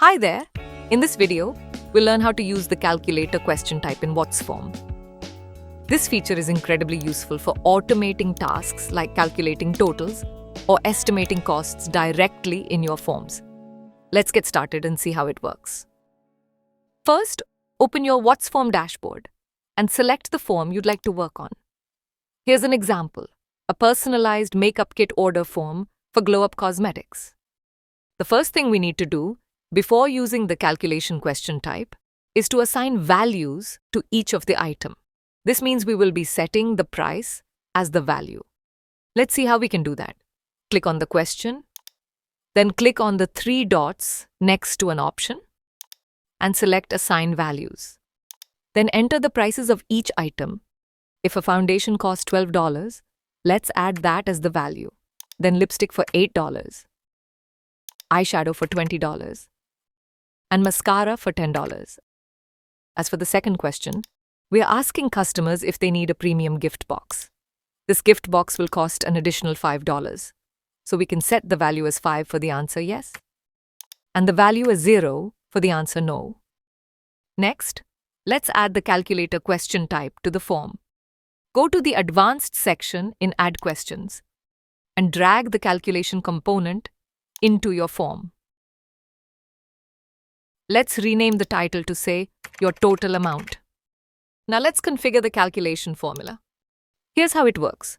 Hi there! In this video, we'll learn how to use the calculator question type in WhatsForm. This feature is incredibly useful for automating tasks like calculating totals or estimating costs directly in your forms. Let's get started and see how it works. First, open your WhatsForm dashboard and select the form you'd like to work on. Here's an example, a personalized makeup kit order form for Glow Up Cosmetics. The first thing we need to do before using the calculation question type is to assign values to each of the item. This means we will be setting the price as the value. Let's see how we can do that. Click on the question, then click on the three dots next to an option and select Assign Values. Then enter the prices of each item. If a foundation costs $12, let's add that as the value. Then lipstick for $8, eyeshadow for $20, and mascara for $10. As for the second question, we are asking customers if they need a premium gift box. This gift box will cost an additional $5, so we can set the value as 5 for the answer yes, and the value as 0 for the answer no. Next, let's add the calculator question type to the form. Go to the Advanced section in Add Questions and drag the calculation component into your form. Let's rename the title to say your total amount. Now let's configure the calculation formula. Here's how it works.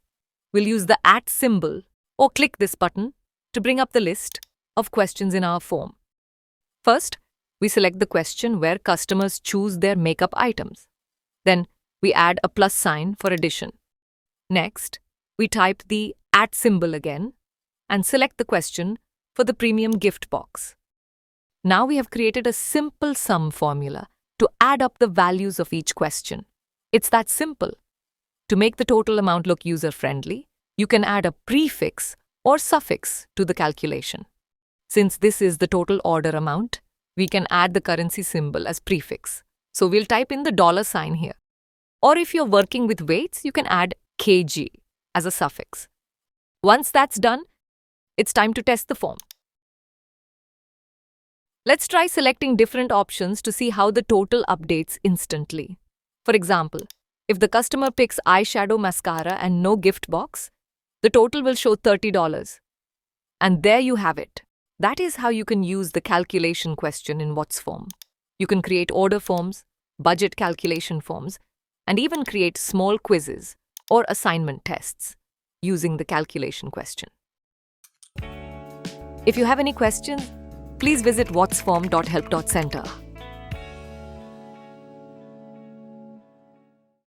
We'll use the @ symbol or click this button to bring up the list of questions in our form. First, we select the question where customers choose their makeup items. Then we add a plus sign for addition. Next, we type the @ symbol again and select the question for the premium gift box. Now we have created a simple sum formula to add up the values of each question. It's that simple. To make the total amount look user-friendly, you can add a prefix or suffix to the calculation. Since this is the total order amount, we can add the currency symbol as prefix. So we'll type in the $sign here. Or if you're working with weights, you can add kg as a suffix. Once that's done, it's time to test the form. Let's try selecting different options to see how the total updates instantly. For example, if the customer picks eyeshadow, mascara, and no gift box, the total will show $30. And there you have it. That is how you can use the calculation question in WhatsForm. You can create order forms, budget calculation forms, and even create small quizzes or assignment tests using the calculation question. If you have any questions, please visit whatsform.help.center.